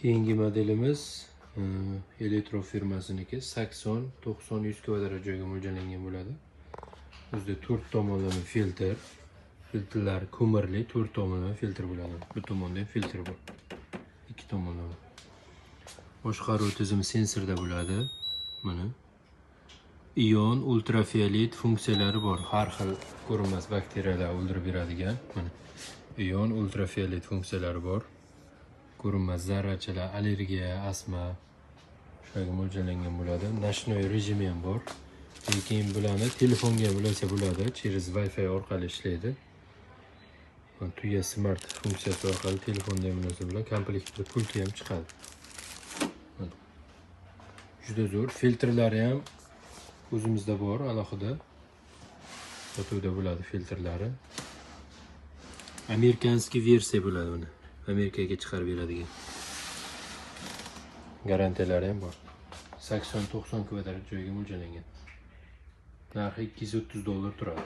Keyingi modelimiz Elektro firmasiniki 80-90-100 kvadrat joyga mo'ljallangan bo'ladi. Bizda 4 tomonlama filtr. Filtrlar ko'mirli 4 tomonlama filtr bo'ladi. Bir tomonda filtr bor. 2 tomonlama. Boshqaruv tizimi sensorda bo'ladi. Mana. Ion ultrafiolet funksiyalari bor. Har xil ko'rinmas bakteriyalar o'ldirib beradigan. Mana. Ion ultrafiolet funksiyalari bor. Ko'rinmas zarrachalar, allergiya, astma shularga mo'ljallangan bo'ladi. Nashnoy rejimi ham bor. Keyin bularni telefonga ulasa bo'ladi, через Wi-Fi orqali ishlaydi. Tuya smart funksiyasi orqali telefonda ham ulasa bo'ladi. Komplektda pulti ham chiqadi. Juda zo'r. Filtrlari ham o'zimizda bor, alohida. Sotuvda bo'ladi filtrlari. Amerikanskiy versiya bo'ladi buni. Amerikaga chiqarib beradigan. Garantiyalari ham bor. 80-90 kvadrat joyga mo'ljallangan. Narxi $230 turadi.